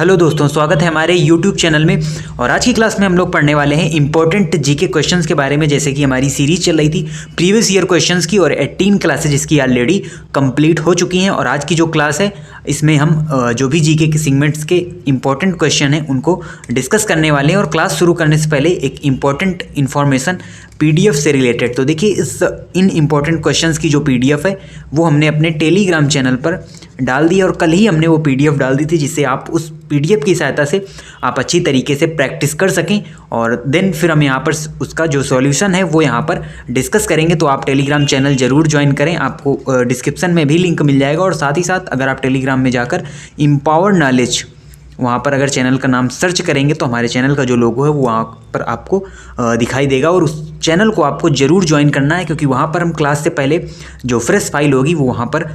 Hello दोस्तों, स्वागत है हमारे YouTube चैनल में। और आज की क्लास में हम लोग पढ़ने वाले हैं इंपॉर्टेंट जीके क्वेश्चंस के बारे में। जैसे कि हमारी सीरीज चल रही थी प्रीवियस ईयर क्वेश्चंस की और 18 क्लासेज इसकी ऑलरेडी कंप्लीट हो चुकी हैं। और आज की जो क्लास है इसमें हम जो भी जीके के सेगमेंट्स के इंपॉर्टेंट क्वेश्चन हैं उनको डिस्कस करने वाले हैं। और क्लास शुरू करने से पहले एक इम्पॉर्टेंट इन्फॉर्मेशन PDF से रिलेटेड। तो देखिए इन इम्पॉर्टेंट क्वेश्चंस की जो PDF है वो हमने अपने टेलीग्राम चैनल पर डाल दी और कल ही हमने वो PDF डाल दी थी, जिससे आप उस PDF की सहायता से आप अच्छी तरीके से प्रैक्टिस कर सकें। और देन फिर हम यहाँ पर उसका जो सॉल्यूशन है वो यहाँ पर डिस्कस करेंगे। तो आप टेलीग्राम चैनल ज़रूर ज्वाइन करें, आपको डिस्क्रिप्शन में भी लिंक मिल जाएगा। और साथ ही साथ अगर आप टेलीग्राम में जाकर एम्पावर नॉलेज वहाँ पर अगर चैनल का नाम सर्च करेंगे तो हमारे चैनल का जो लोगो है वो वहाँ पर आपको दिखाई देगा। और उस चैनल को आपको ज़रूर ज्वाइन करना है, क्योंकि वहाँ पर हम क्लास से पहले जो फ्रेश फाइल होगी वो वहाँ पर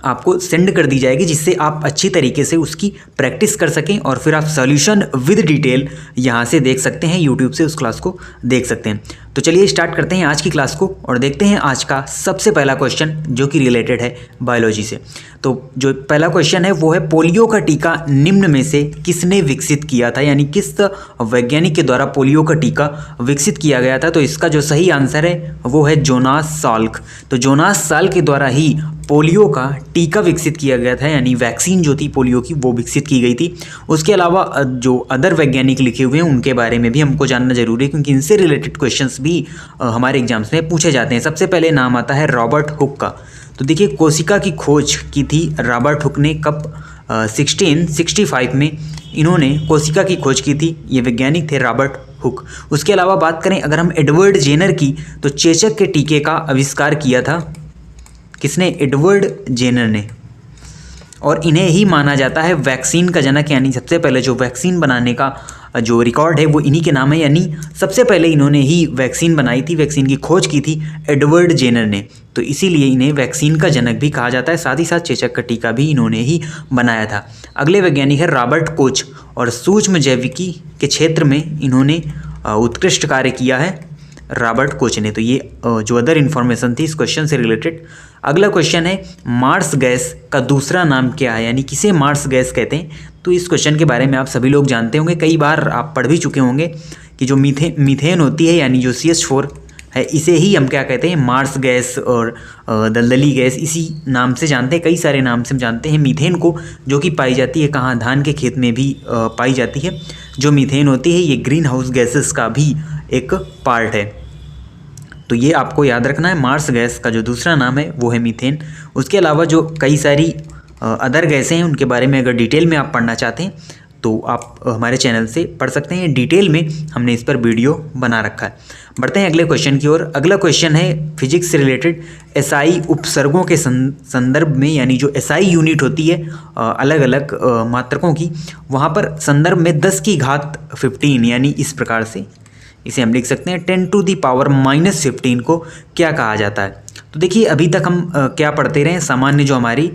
आपको सेंड कर दी जाएगी, जिससे आप अच्छी तरीके से उसकी प्रैक्टिस कर सकें और फिर आप सॉल्यूशन विद डिटेल यहाँ से देख सकते हैं, यूट्यूब से उस क्लास को देख सकते हैं। तो चलिए स्टार्ट करते हैं आज की क्लास को और देखते हैं आज का सबसे पहला क्वेश्चन जो कि रिलेटेड है बायोलॉजी से। तो जो पहला क्वेश्चन है वो है पोलियो का टीका निम्न में से किसने विकसित किया था, यानी किस वैज्ञानिक के द्वारा पोलियो का टीका विकसित किया गया था। तो इसका जो सही आंसर है वो है जोनास साल्क। तो जोनास साल्क के द्वारा ही पोलियो का टीका विकसित किया गया था, यानी वैक्सीन जो थी पोलियो की वो विकसित की गई थी। उसके अलावा जो अदर वैज्ञानिक लिखे हुए हैं उनके बारे में भी हमको जानना जरूरी है, क्योंकि इनसे रिलेटेड क्वेश्चंस भी हमारे एग्जाम्स में पूछे जाते हैं। सबसे पहले नाम आता है रॉबर्ट हुक का। तो देखिए कोशिका की खोज की थी रॉबर्ट हुक ने कब 1665 में इन्होंने कोशिका की खोज की थी। ये वैज्ञानिक थे रॉबर्ट हुक। उसके अलावा बात करें अगर हम एडवर्ड जेनर की, तो चेचक के टीके का आविष्कार किया था किसने? एडवर्ड जेनर ने। और इन्हें ही माना जाता है वैक्सीन का जनक, यानी सबसे पहले जो वैक्सीन बनाने का जो रिकॉर्ड है वो इन्हीं के नाम है, यानी सबसे पहले इन्होंने ही वैक्सीन बनाई थी, वैक्सीन की खोज की थी एडवर्ड जेनर ने। तो इसीलिए इन्हें वैक्सीन का जनक भी कहा जाता है। साथ ही साथ चेचक का टीका भी इन्होंने ही बनाया था। अगले वैज्ञानिक है रॉबर्ट कोच, और सूक्ष्म जैविकी के क्षेत्र में इन्होंने उत्कृष्ट कार्य किया है रॉबर्ट कोच ने। तो ये जो अदर इन्फॉर्मेशन थी इस क्वेश्चन से रिलेटेड। अगला क्वेश्चन है मार्स गैस का दूसरा नाम क्या है, यानी किसे मार्स गैस कहते हैं। तो इस क्वेश्चन के बारे में आप सभी लोग जानते होंगे, कई बार आप पढ़ भी चुके होंगे कि जो मीथेन होती है, यानी जो CH4 है, इसे ही हम क्या कहते हैं? मार्स गैस और दलदली गैस, इसी नाम से जानते हैं। कई सारे नाम से हम जानते हैं मीथेन को, जो कि पाई जाती है कहाँ? धान के खेत में भी पाई जाती है। जो मीथेन होती है ये ग्रीन हाउस गैसेस का भी एक पार्ट है। तो ये आपको याद रखना है, मार्स गैस का जो दूसरा नाम है वो है मीथेन। उसके अलावा जो कई सारी अदर गैसें हैं उनके बारे में अगर डिटेल में आप पढ़ना चाहते हैं तो आप हमारे चैनल से पढ़ सकते हैं। डिटेल में हमने इस पर वीडियो बना रखा है। बढ़ते हैं अगले क्वेश्चन की ओर। अगला क्वेश्चन है फिजिक्स से रिलेटेड SI उपसर्गों के संदर्भ में, यानी जो SI यूनिट होती है अलग अलग मात्रकों की, वहाँ पर संदर्भ में 10 की घात 15, यानी इस प्रकार से इसे हम लिख सकते हैं 10 टू दी पावर -15 को क्या कहा जाता है। तो देखिए अभी तक हम क्या पढ़ते रहे, सामान्य जो हमारी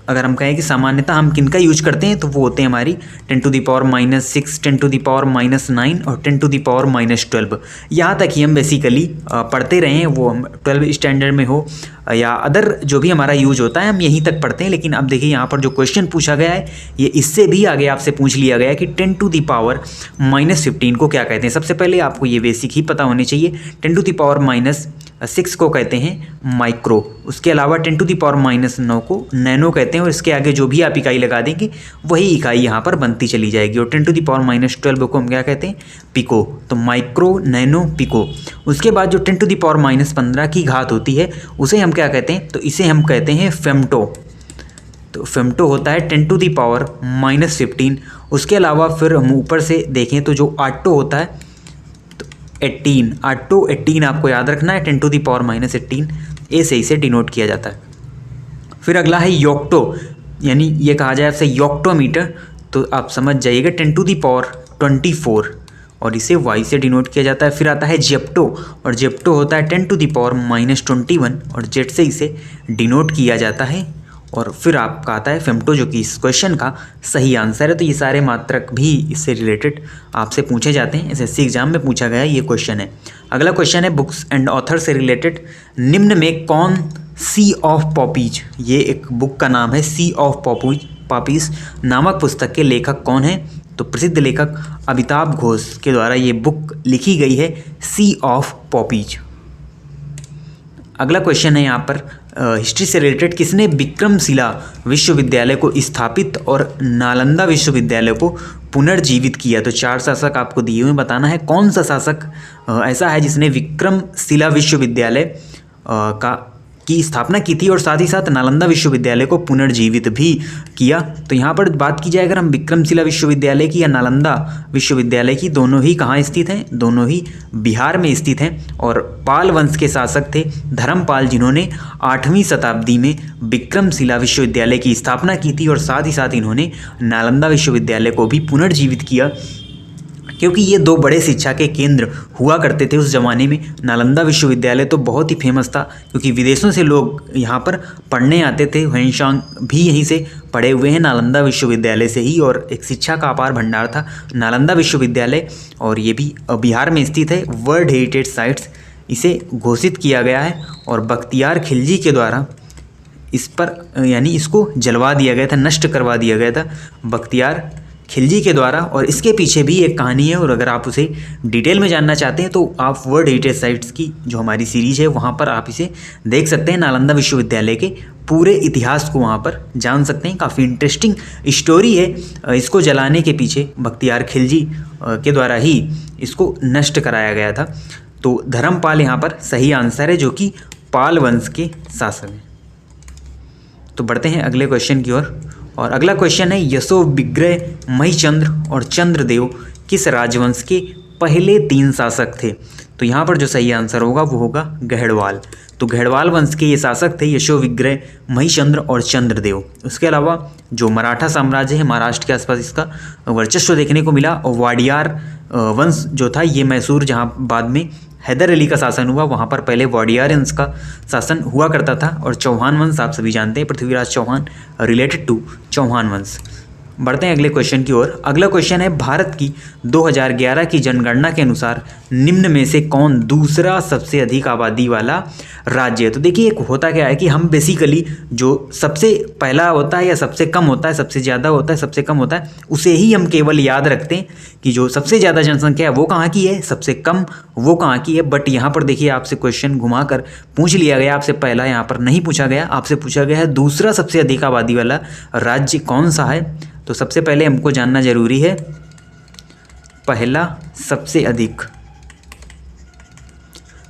अगर हम कहें कि सामान्यतः हम किनका यूज करते हैं तो वो होते हैं हमारी 10 to the power -6, 10 to the power -9 और 10 टू दी पावर -12। यहाँ तक ही हम बेसिकली पढ़ते रहे हैं, वो हम 12 स्टैंडर्ड में हो या अदर जो भी हमारा यूज होता है हम यहीं तक पढ़ते हैं। लेकिन अब देखिए यहाँ पर जो क्वेश्चन पूछा गया है ये इससे भी आगे आपसे पूछ लिया गया है कि 10 टू दी पावर -15 को क्या कहते हैं। सबसे पहले आपको ये बेसिक ही पता होने चाहिए। 10 टू दी पावर -6 को कहते हैं माइक्रो। उसके अलावा 10 टू दी पावर -9 को नैनो कहते हैं, और इसके आगे जो भी आप इकाई लगा देंगे वही इकाई यहाँ पर बनती चली जाएगी। और 10 टू दी पावर -12 को हम क्या कहते हैं? पिको। तो माइक्रो, नैनो, पिको। उसके बाद जो 10 टू दी पावर -15 की घात होती है उसे हम क्या कहते हैं? तो इसे हम कहते हैं फेम्टो। तो फेम्टो होता है 10 टू दी पावर -15। उसके अलावा फिर हम ऊपर से देखें तो जो आटो होता है 18, आटो 18 आपको याद रखना है, 10 टू दी पावर -18 ए से इसे डिनोट किया जाता है। फिर अगला है योक्टो, यानी ये कहा जाए आपसे योक्टोमीटर, तो आप समझ जाइएगा 10 टू दी पावर 24 और इसे वाई से डिनोट किया जाता है। फिर आता है जेप्टो, और जेप्टो होता है 10 टू दी पावर -21 और जेट से इसे डिनोट किया जाता है। और फिर आपका आता है फेम्टो, जो कि इस क्वेश्चन का सही आंसर है। तो ये सारे मात्रक भी इससे रिलेटेड आपसे पूछे जाते हैं, SSC एग्जाम में पूछा गया ये क्वेश्चन है। अगला क्वेश्चन है बुक्स एंड ऑथर से रिलेटेड, निम्न में कौन सी ऑफ पॉपीज, ये एक बुक का नाम है सी ऑफ पॉपीज नामक पुस्तक के लेखक कौन हैं? तो प्रसिद्ध लेखक अमिताभ घोष के द्वारा ये बुक लिखी गई है, सी ऑफ पॉपीज। अगला क्वेश्चन है यहाँ पर हिस्ट्री से रिलेटेड, किसने विक्रमशिला विश्वविद्यालय को स्थापित और नालंदा विश्वविद्यालय को पुनर्जीवित किया? तो 4 शासक आपको दिए हुए, बताना है कौन सा शासक ऐसा है जिसने विक्रमशिला विश्वविद्यालय की स्थापना की थी और साथ ही साथ नालंदा विश्वविद्यालय को पुनर्जीवित भी किया। तो यहाँ पर बात की जाए अगर हम विक्रमशिला विश्वविद्यालय की या नालंदा विश्वविद्यालय की, दोनों ही कहाँ स्थित हैं? दोनों ही बिहार में स्थित हैं। और पाल वंश के शासक थे धर्मपाल, जिन्होंने 8वीं शताब्दी में विक्रमशिला विश्वविद्यालय की स्थापना की थी और साथ ही साथ इन्होंने नालंदा विश्वविद्यालय को भी पुनर्जीवित किया, क्योंकि ये 2 बड़े शिक्षा के केंद्र हुआ करते थे उस ज़माने में। नालंदा विश्वविद्यालय तो बहुत ही फेमस था, क्योंकि विदेशों से लोग यहाँ पर पढ़ने आते थे। ह्वेनसांग भी यहीं से पढ़े हुए हैं, नालंदा विश्वविद्यालय से ही, और एक शिक्षा का अपार भंडार था नालंदा विश्वविद्यालय, और ये भी बिहार में स्थित है। वर्ल्ड हेरिटेज साइट्स इसे घोषित किया गया है और बख्तियार खिलजी के द्वारा इस पर यानी इसको जलवा दिया गया था, नष्ट करवा दिया गया था बख्तियार खिलजी के द्वारा। और इसके पीछे भी एक कहानी है, और अगर आप उसे डिटेल में जानना चाहते हैं तो आप वर्ल्ड हेरिटेज साइट्स की जो हमारी सीरीज है वहाँ पर आप इसे देख सकते हैं। नालंदा विश्वविद्यालय के पूरे इतिहास को वहाँ पर जान सकते हैं। काफ़ी इंटरेस्टिंग स्टोरी है। इसको जलाने के पीछे बख्तियार खिलजी के द्वारा ही इसको नष्ट कराया गया था। तो धर्मपाल यहाँ पर सही आंसर है, जो कि पाल वंश के शासक हैं। तो बढ़ते हैं अगले क्वेश्चन की ओर, और अगला क्वेश्चन है, यशोविग्रह, महीचंद्र और चंद्रदेव किस राजवंश के पहले 3 शासक थे? तो यहाँ पर जो सही आंसर होगा वो होगा गहड़वाल। तो गहड़वाल वंश के ये शासक थे यशोविग्रह, महीचंद्र और चंद्रदेव। उसके अलावा जो मराठा साम्राज्य है, महाराष्ट्र के आसपास इसका वर्चस्व देखने को मिला। और वाडियार वंश जो था ये मैसूर, जहाँ बाद में हैदर अली का शासन हुआ, वहाँ पर पहले वाडियार वंश का शासन हुआ करता था। और चौहान वंश आप सभी जानते हैं, पृथ्वीराज चौहान रिलेटेड टू चौहान वंश। बढ़ते हैं अगले क्वेश्चन की ओर। अगला क्वेश्चन है, भारत की 2011 की जनगणना के अनुसार निम्न में से कौन दूसरा सबसे अधिक आबादी वाला राज्य है? तो देखिए, एक होता क्या है कि हम बेसिकली जो सबसे पहला होता है या सबसे कम होता है, सबसे ज़्यादा होता है, सबसे कम होता है, उसे ही हम केवल याद रखते हैं कि जो सबसे ज़्यादा जनसंख्या है वो कहाँ की है, सबसे कम वो कहाँ की है। बट यहाँ पर देखिए, आपसे क्वेश्चन घुमा कर पूछ लिया गया। आपसे पहला यहाँ पर नहीं पूछा गया, आपसे पूछा गया है दूसरा सबसे अधिक आबादी वाला राज्य कौन सा है। तो सबसे पहले हमको जानना जरूरी है पहला सबसे अधिक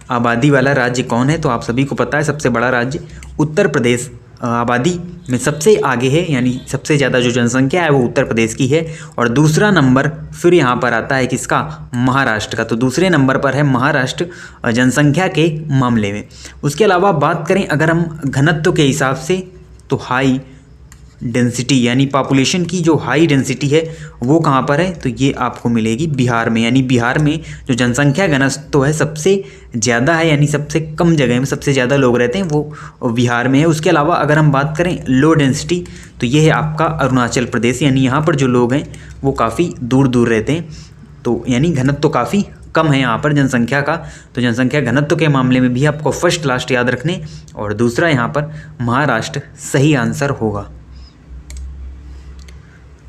आबादी वाला राज्य कौन है। तो आप सभी को पता है सबसे बड़ा राज्य उत्तर प्रदेश आबादी में सबसे आगे है, यानी सबसे ज़्यादा जो जनसंख्या है वो उत्तर प्रदेश की है। और दूसरा नंबर फिर यहाँ पर आता है किसका, महाराष्ट्र का। तो दूसरे नंबर पर है महाराष्ट्र जनसंख्या के मामले में। उसके अलावा बात करें अगर हम घनत्व के हिसाब से, तो हाई डेंसिटी यानी पॉपुलेशन की जो हाई डेंसिटी है वो कहाँ पर है, तो ये आपको मिलेगी बिहार में। यानी बिहार में जो जनसंख्या घनत्व है सबसे ज़्यादा है, यानी सबसे कम जगह में सबसे ज़्यादा लोग रहते हैं वो बिहार में है। उसके अलावा अगर हम बात करें लो डेंसिटी, तो ये है आपका अरुणाचल प्रदेश, यानी यहाँ पर जो लोग हैं वो काफ़ी दूर दूर रहते हैं। तो यानी घनत्व काफ़ी कम है यहाँ पर जनसंख्या का। तो जनसंख्या घनत्व के मामले में भी आपको फर्स्ट लास्ट याद रखने, और दूसरा यहाँ पर महाराष्ट्र सही आंसर होगा।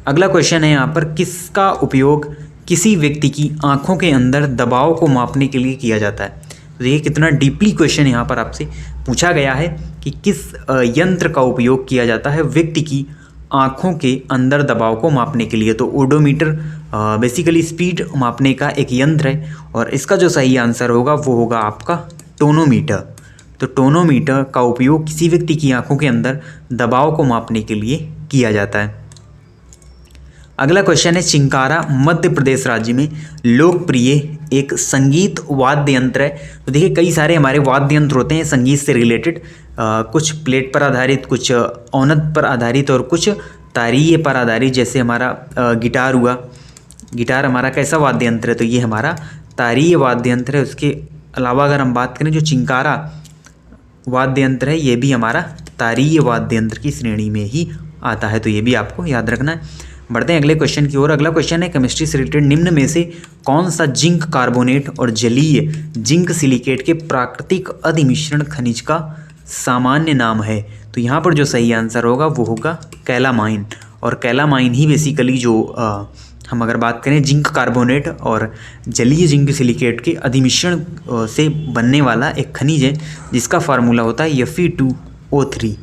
अगला क्वेश्चन है यहाँ पर, किसका उपयोग किसी व्यक्ति की आंखों के अंदर दबाव को मापने के लिए किया जाता है? तो देखिए कितना डीपली क्वेश्चन यहाँ पर आपसे पूछा गया है कि किस यंत्र का उपयोग किया जाता है व्यक्ति की आंखों के अंदर दबाव को मापने के लिए। तो ओडोमीटर बेसिकली स्पीड मापने का एक यंत्र है, और इसका जो सही आंसर होगा वो होगा आपका टोनोमीटर। तो टोनोमीटर का उपयोग किसी व्यक्ति की आंखों के अंदर दबाव को मापने के लिए किया जाता है। अगला क्वेश्चन है, चिंकारा मध्य प्रदेश राज्य में लोकप्रिय एक संगीत वाद्य यंत्र है। तो देखिए कई सारे हमारे वाद्य यंत्र होते हैं संगीत से रिलेटेड, कुछ प्लेट पर आधारित, कुछ औनत पर आधारित और कुछ तारीय पर आधारित। जैसे हमारा गिटार हुआ, गिटार हमारा कैसा वाद्य यंत्र है, तो ये हमारा तारीय वाद्य यंत्र है। उसके अलावा अगर हम बात करें जो चिंकारा वाद्य यंत्र है ये भी हमारा तारीय वाद्य यंत्र की श्रेणी में ही आता है। तो ये भी आपको याद रखना है। बढ़ते हैं अगले क्वेश्चन की ओर। अगला क्वेश्चन है, केमिस्ट्री से रिलेटेड निम्न में से कौन सा जिंक कार्बोनेट और जलीय जिंक सिलिकेट के प्राकृतिक अधिमिश्रण खनिज का सामान्य नाम है? तो यहाँ पर जो सही आंसर होगा वो होगा कैलामाइन। और कैलामाइन ही बेसिकली जो हम अगर बात करें जिंक कार्बोनेट और जलीय जिंक सिलिकेट के अधिमिश्रण से बनने वाला एक खनिज है जिसका फार्मूला होता है Fe2O3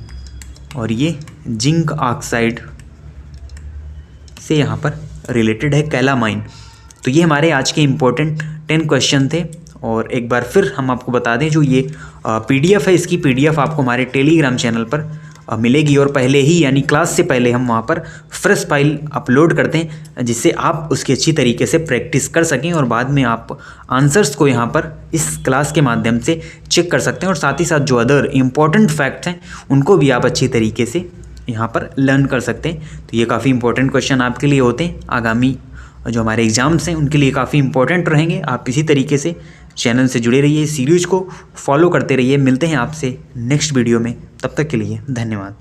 और ये जिंक ऑक्साइड से यहाँ पर रिलेटेड है कैलामाइन। तो ये हमारे आज के इम्पोर्टेंट 10 क्वेश्चन थे। और एक बार फिर हम आपको बता दें, जो ये PDF है, इसकी PDF आपको हमारे टेलीग्राम चैनल पर मिलेगी और पहले ही यानी क्लास से पहले हम वहाँ पर फ्रेश फाइल अपलोड करते हैं जिससे आप उसकी अच्छी तरीके से प्रैक्टिस कर सकें और बाद में आप आंसर्स को यहाँ पर इस क्लास के माध्यम से चेक कर सकते हैं। और साथ ही साथ जो अदर इम्पॉर्टेंट फैक्ट्स हैं उनको भी आप अच्छी तरीके से यहाँ पर लर्न कर सकते हैं। तो ये काफ़ी इंपॉर्टेंट क्वेश्चन आपके लिए होते हैं, आगामी जो हमारे एग्ज़ाम्स हैं उनके लिए काफ़ी इंपॉर्टेंट रहेंगे। आप इसी तरीके से चैनल से जुड़े रहिए, सीरीज को फॉलो करते रहिए। मिलते हैं आपसे नेक्स्ट वीडियो में, तब तक के लिए धन्यवाद।